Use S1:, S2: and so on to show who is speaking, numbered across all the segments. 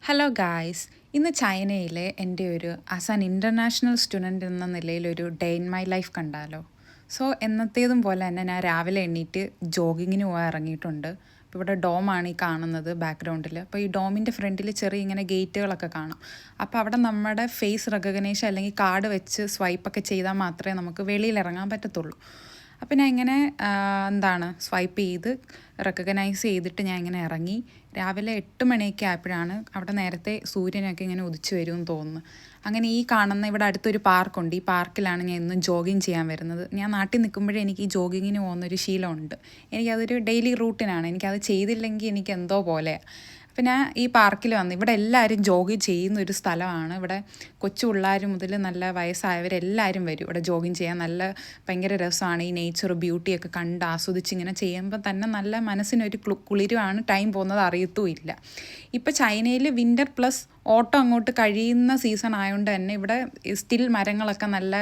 S1: Hello guys, ഇന്ന് ചൈനയിലെ എൻ്റെ ഒരു ആസ് ആൻ ഇൻ്റർനാഷണൽ സ്റ്റുഡൻറ്റ് എന്ന നിലയിലൊരു ഡേ ഇൻ മൈ ലൈഫ് കണ്ടാലോ. സോ എന്നത്തേതും പോലെ തന്നെ ഞാൻ രാവിലെ എണ്ണീറ്റ് ജോഗിങ്ങിന് പോകാൻ ഇറങ്ങിയിട്ടുണ്ട്. അപ്പോൾ ഇവിടെ ഡോമാണ് ഈ കാണുന്നത് ബാക്ക്ഗ്രൗണ്ടിൽ. അപ്പോൾ ഈ ഡോമിൻ്റെ ഫ്രണ്ടിൽ ചെറിയ ഇങ്ങനെ ഗേറ്റുകളൊക്കെ കാണാം. അപ്പോൾ അവിടെ നമ്മുടെ ഫേസ് റെക്കഗ്നേഷൻ അല്ലെങ്കിൽ കാർഡ് വെച്ച് സ്വൈപ്പൊക്കെ ചെയ്താൽ മാത്രമേ നമുക്ക് വെളിയിൽ ഇറങ്ങാൻ പറ്റത്തുള്ളൂ. അപ്പോൾ ഞാൻ ഇങ്ങനെ സ്വൈപ്പ് ചെയ്ത് റെക്കഗ്നൈസ് ചെയ്തിട്ട് ഞാൻ ഇങ്ങനെ ഇറങ്ങി. രാവിലെ 8 മണിയൊക്കെ ആയപ്പോഴാണ് അവിടെ നേരത്തെ സൂര്യനൊക്കെ ഇങ്ങനെ ഉദിച്ചു വരുമെന്ന് തോന്നുന്നു. അങ്ങനെ ഈ കാണുന്ന ഇവിടെ അടുത്തൊരു പാർക്കുണ്ട്. ഈ പാർക്കിലാണ് ഞാൻ ഇന്നും ജോഗിങ് ചെയ്യാൻ വരുന്നത്. ഞാൻ നാട്ടിൽ നിൽക്കുമ്പോഴേ എനിക്ക് ഈ ജോഗിങ്ങിന് പോകുന്നൊരു ശീലമുണ്ട്. എനിക്കതൊരു ഡെയിലി റൂട്ടീനാണ്. എനിക്കത് ചെയ്തില്ലെങ്കിൽ എനിക്ക് എന്തോ പോലെയാണ്. അപ്പം ഞാൻ ഈ പാർക്കിൽ വന്ന് ഇവിടെ എല്ലാവരും ജോഗിങ് ചെയ്യുന്ന ഒരു സ്ഥലമാണ്. ഇവിടെ കൊച്ചു പിള്ളേർ മുതൽ നല്ല വയസ്സായവരെല്ലാവരും വരും ഇവിടെ ജോഗിങ് ചെയ്യാൻ. ഭയങ്കര രസമാണ് ഈ നേച്ചർ ബ്യൂട്ടിയൊക്കെ കണ്ട് ആസ്വദിച്ച് ഇങ്ങനെ ചെയ്യുമ്പോൾ തന്നെ നല്ല മനസ്സിനൊരു കുളിരുമാണ്. ടൈം പോകുന്നത് അറിയത്തുമില്ല. ഇപ്പോൾ ചൈനയിൽ വിൻ്റർ പ്ലസ് ഓട്ടം അങ്ങോട്ട് കഴിയുന്ന സീസൺ ആയതുകൊണ്ട് തന്നെ ഇവിടെ സ്റ്റിൽ മരങ്ങളൊക്കെ നല്ല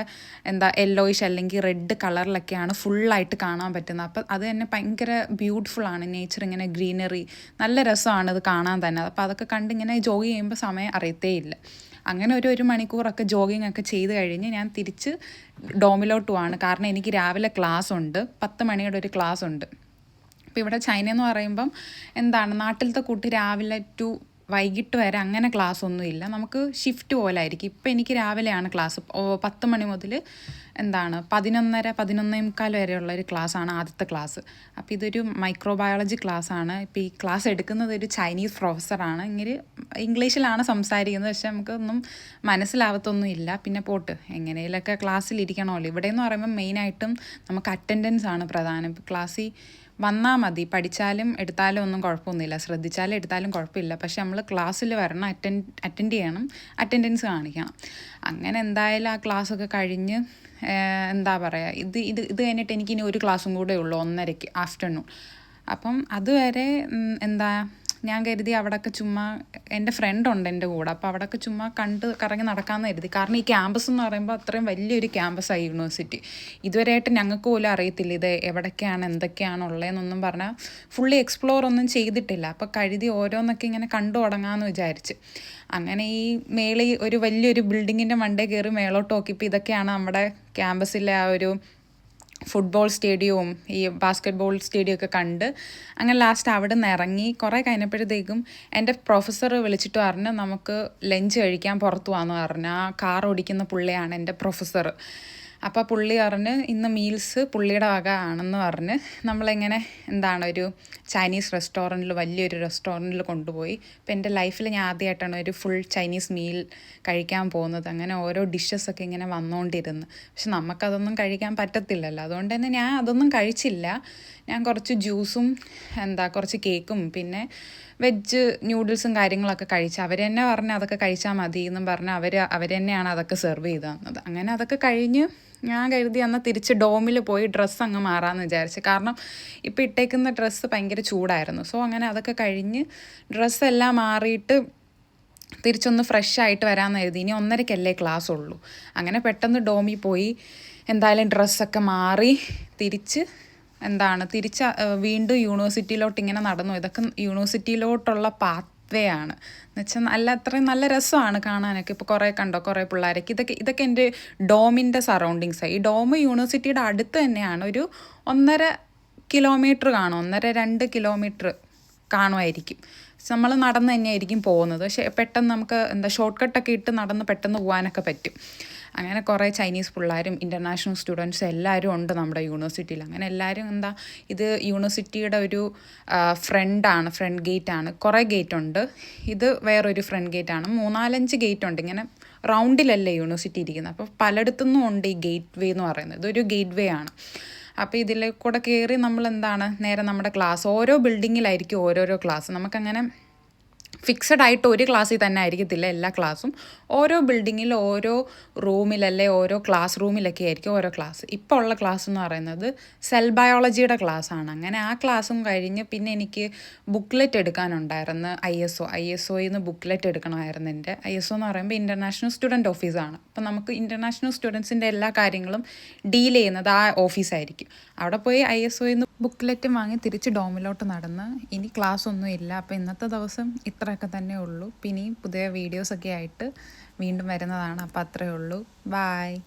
S1: യെല്ലോയിഷ് അല്ലെങ്കിൽ റെഡ് കളറിലൊക്കെയാണ് ഫുള്ളായിട്ട് കാണാൻ പറ്റുന്നത്. അപ്പോൾ അത് തന്നെ ഭയങ്കര ബ്യൂട്ടിഫുള്ളാണ്. നേച്ചർ ഇങ്ങനെ ഗ്രീനറി നല്ല രസമാണ് ഇത് കാണാൻ തന്നെ. അപ്പോൾ അതൊക്കെ കണ്ടിങ്ങനെ ജോഗ് ചെയ്യുമ്പോൾ സമയം അറിയത്തേ ഇല്ല. അങ്ങനെ ഒരു മണിക്കൂറൊക്കെ ജോഗിങ് ഒക്കെ ചെയ്ത് കഴിഞ്ഞ് ഞാൻ തിരിച്ച് ഡോമിലോട്ട് പോവാണ്. കാരണം എനിക്ക് രാവിലെ ക്ലാസ് ഉണ്ട്, 10 മണിയുടെ ഒരു ക്ലാസ് ഉണ്ട്. അപ്പോൾ ഇവിടെ ചൈന എന്ന് പറയുമ്പം നാട്ടിലത്തെ കൂട്ടി രാവിലെ ടു വൈകിട്ട് വരെ അങ്ങനെ ക്ലാസ് ഒന്നുമില്ല. നമുക്ക് ഷിഫ്റ്റ് പോലെ ആയിരിക്കും. ഇപ്പം എനിക്ക് രാവിലെയാണ് ക്ലാസ്. 10 മണി മുതൽ 11:30-11:45 വരെയുള്ള ഒരു ക്ലാസ്സാണ് ആദ്യത്തെ ക്ലാസ്. അപ്പോൾ ഇതൊരു മൈക്രോബയോളജി ക്ലാസ്സാണ്. ഇപ്പോൾ ഈ ക്ലാസ് എടുക്കുന്നത് ഒരു ചൈനീസ് പ്രൊഫസറാണ്. ഇങ്ങനെ ഇംഗ്ലീഷിലാണ് സംസാരിക്കുന്നത്. പക്ഷെ നമുക്കൊന്നും മനസ്സിലാവത്തൊന്നുമില്ല. പിന്നെ പോട്ട് എങ്ങനെയൊക്കെ ക്ലാസ്സിലിരിക്കണമല്ലോ. ഇവിടെ എന്ന് പറയുമ്പോൾ മെയിനായിട്ടും നമുക്ക് അറ്റൻഡൻസ് ആണ് പ്രധാനം. ഇപ്പോൾ ക്ലാസ്സിൽ വന്നാൽ മതി. പഠിച്ചാലും എടുത്താലും ഒന്നും കുഴപ്പമൊന്നുമില്ല, ശ്രദ്ധിച്ചാലും എടുത്താലും കുഴപ്പമില്ല. പക്ഷെ നമ്മൾ ക്ലാസ്സിൽ വരണം, അറ്റൻഡ് ചെയ്യണം, അറ്റൻഡൻസ് കാണിക്കണം. അങ്ങനെ എന്തായാലും ആ ക്ലാസ്സൊക്കെ കഴിഞ്ഞ് ഇത് കഴിഞ്ഞിട്ട് എനിക്കിനി ഒരു ക്ലാസ്സും കൂടെ ഉള്ളൂ 1:30 ആഫ്റ്റർനൂൺ. അപ്പം അതുവരെ ഞാൻ കരുതി അവിടെയൊക്കെ ചുമ്മാ എൻ്റെ ഫ്രണ്ടുണ്ട് എൻ്റെ കൂടെ. അപ്പോൾ അവിടെയൊക്കെ ചുമ്മാ കറങ്ങി നടക്കാമെന്ന് കരുതി. കാരണം ഈ ക്യാമ്പസ് എന്ന് പറയുമ്പോൾ അത്രയും വലിയൊരു ക്യാമ്പസാണ് യൂണിവേഴ്സിറ്റി. ഇതുവരെയായിട്ട് ഞങ്ങൾക്ക് പോലും അറിയത്തില്ല ഇത് എവിടേക്കാണ് എന്തൊക്കെയാണ് ഉള്ളതെന്നൊന്നും പറഞ്ഞാൽ ഫുള്ളി എക്സ്പ്ലോർ ഒന്നും ചെയ്തിട്ടില്ല. അപ്പോൾ കരുതി ഓരോന്നൊക്കെ ഇങ്ങനെ കണ്ടു തുടങ്ങാമെന്ന് വിചാരിച്ച്. അങ്ങനെ ഈ മേളിൽ ഒരു വലിയൊരു ബിൽഡിങ്ങിൻ്റെ മണ്ടേ കയറി മേളോട്ട് നോക്കിയപ്പോൾ ഇതൊക്കെയാണ് നമ്മുടെ ക്യാമ്പസിലെ ആ ഒരു ഫുട്ബോൾ സ്റ്റേഡിയവും ഈ ബാസ്ക്കറ്റ് ബോൾ സ്റ്റേഡിയം ഒക്കെ കണ്ട് അങ്ങനെ ലാസ്റ്റ് അവിടെ നിന്ന് ഇറങ്ങി. കുറേ കഴിഞ്ഞപ്പോഴത്തേക്കും എൻ്റെ പ്രൊഫസർ വിളിച്ചിട്ട് പറഞ്ഞ് നമുക്ക് ലഞ്ച് കഴിക്കാൻ പുറത്തു പോകാമെന്ന് പറഞ്ഞ്. ആ കാർ ഓടിക്കുന്ന പുള്ളിയാണ് എൻ്റെ പ്രൊഫസർ. അപ്പോൾ പുള്ളി പറഞ്ഞ് ഇന്ന് മീൽസ് പുള്ളിയുടെ വക ആണെന്ന് പറഞ്ഞ് നമ്മളിങ്ങനെ ഒരു ചൈനീസ് റെസ്റ്റോറൻറ്റിൽ, വലിയൊരു റെസ്റ്റോറൻറ്റിൽ കൊണ്ടുപോയി. ഇപ്പോൾ എൻ്റെ ലൈഫിൽ ഞാൻ ആദ്യമായിട്ടാണ് ഒരു ഫുൾ ചൈനീസ് മീൽ കഴിക്കാൻ പോകുന്നത്. അങ്ങനെ ഓരോ ഡിഷസൊക്കെ ഇങ്ങനെ വന്നുകൊണ്ടിരുന്നു. പക്ഷെ നമുക്കതൊന്നും കഴിക്കാൻ പറ്റത്തില്ലല്ലോ. അതുകൊണ്ട് തന്നെ ഞാൻ അതൊന്നും കഴിച്ചില്ല. ഞാൻ കുറച്ച് ജ്യൂസും കുറച്ച് കേക്കും പിന്നെ വെജ് ന്യൂഡിൽസും കാര്യങ്ങളൊക്കെ കഴിച്ച് അവർ തന്നെ പറഞ്ഞ് അതൊക്കെ കഴിച്ചാൽ മതി എന്നും പറഞ്ഞ് അവർ തന്നെയാണ് അതൊക്കെ സെർവ് ചെയ്ത് തന്നത്. അങ്ങനെ അതൊക്കെ കഴിഞ്ഞ് ഞാൻ കരുതി എന്നാൽ തിരിച്ച് ഡോമിൽ പോയി ഡ്രസ്സ് അങ്ങ് മാറാമെന്ന് വിചാരിച്ചു. കാരണം ഇപ്പോൾ ഇട്ടേക്കുന്ന ഡ്രസ്സ് ഭയങ്കര ചൂടായിരുന്നു. സോ അങ്ങനെ അതൊക്കെ കഴിഞ്ഞ് ഡ്രസ്സെല്ലാം മാറിയിട്ട് തിരിച്ചൊന്ന് ഫ്രഷ് ആയിട്ട് വരാമെന്ന് കരുതി. ഇനി 1:30 ക്ലാസ് ഉള്ളൂ. അങ്ങനെ പെട്ടെന്ന് ഡോമിൽ പോയി എന്തായാലും ഡ്രസ്സൊക്കെ മാറി തിരിച്ച് വീണ്ടും യൂണിവേഴ്സിറ്റിയിലോട്ട് ഇങ്ങനെ നടന്നു. ഇതൊക്കെ യൂണിവേഴ്സിറ്റിയിലോട്ടുള്ള പാത്വേ ആണ് എന്നുവെച്ചാൽ അത്രയും നല്ല രസമാണ് കാണാനൊക്കെ. ഇപ്പോൾ കുറേ പിള്ളേരൊക്കെ ഇതൊക്കെ എൻ്റെ ഡോമിൻ്റെ സറൗണ്ടിങ്സാണ്. ഈ ഡോം യൂണിവേഴ്സിറ്റിയുടെ അടുത്ത് തന്നെയാണ്. ഒരു 1.5 കിലോമീറ്റർ കാണും, 1.5-2 കിലോമീറ്റർ കാണുമായിരിക്കും. നമ്മൾ നടന്ന് തന്നെയായിരിക്കും പോകുന്നത്. പക്ഷേ പെട്ടെന്ന് നമുക്ക് ഷോർട്ട് കട്ടൊക്കെ ഇട്ട് നടന്ന് പെട്ടെന്ന് പോകാനൊക്കെ പറ്റും. അങ്ങനെ കുറേ ചൈനീസ് പിള്ളേരും ഇൻ്റർനാഷണൽ സ്റ്റുഡൻസും എല്ലാവരും ഉണ്ട് നമ്മുടെ യൂണിവേഴ്സിറ്റിയിൽ. അങ്ങനെ എല്ലാവരും ഇത് യൂണിവേഴ്സിറ്റിയുടെ ഒരു ഫ്രണ്ട് ഗേറ്റാണ്. കുറേ ഗേറ്റ് ഉണ്ട്. ഇത് വേറൊരു ഫ്രണ്ട് ഗേറ്റാണ്. 3-4-5 ഗേറ്റ് ഉണ്ട്. ഇങ്ങനെ റൗണ്ടിലല്ലേ യൂണിവേഴ്സിറ്റി ഇരിക്കുന്നത്. അപ്പോൾ പലയിടത്തുനിന്നും ഉണ്ട് ഈ ഗേറ്റ് വേ എന്ന് പറയുന്നത്. ഇതൊരു ഗേറ്റ് വേ ആണ്. അപ്പോൾ ഇതിൽ കൂടെ കയറി നമ്മൾ നേരെ നമ്മുടെ ക്ലാസ് ഓരോ ബിൽഡിങ്ങിലായിരിക്കും ഓരോരോ ക്ലാസ്. നമുക്കങ്ങനെ ഫിക്സഡ് ആയിട്ട് ഒരു ക്ലാസ്സിൽ തന്നെ ആയിരിക്കത്തില്ല എല്ലാ ക്ലാസ്സും. ഓരോ ബിൽഡിങ്ങിൽ ഓരോ റൂമിലല്ലേ ഓരോ ക്ലാസ് റൂമിലൊക്കെ ആയിരിക്കും ഓരോ ക്ലാസ്. ഇപ്പോൾ ഉള്ള ക്ലാസ് എന്ന് പറയുന്നത് സെൽ ബയോളജിയുടെ ക്ലാസ്സാണ്. അങ്ങനെ ആ ക്ലാസ്സും കഴിഞ്ഞ് പിന്നെ എനിക്ക് ബുക്ക്ലെറ്റ് എടുക്കാനുണ്ടായിരുന്നു. ISOയിൽ നിന്ന് ബുക്ക്ലെറ്റ് എടുക്കണമായിരുന്നു. എൻ്റെ ISO എന്ന് പറയുമ്പോൾ ഇൻ്റർനാഷണൽ സ്റ്റുഡൻറ്റ് ഓഫീസാണ്. അപ്പം നമുക്ക് ഇൻ്റർനാഷണൽ സ്റ്റുഡൻസിൻ്റെ എല്ലാ കാര്യങ്ങളും ഡീൽ ചെയ്യുന്നത് ആ ഓഫീസായിരിക്കും. അവിടെ പോയി ISOയിൽ നിന്ന് ബുക്ക്ലെറ്റും വാങ്ങി തിരിച്ച് ഡോമിലോട്ട് നടന്ന് ഇനി ക്ലാസ് ഒന്നും ഇല്ല. അപ്പോൾ ഇന്നത്തെ ദിവസം അത്രയൊക്കെ തന്നെ ഉള്ളൂ. പിന്നെയും പുതിയ വീഡിയോസൊക്കെ ആയിട്ട് വീണ്ടും വരുന്നതാണ്. അപ്പോൾ അത്രയേ ഉള്ളൂ. ബായ്.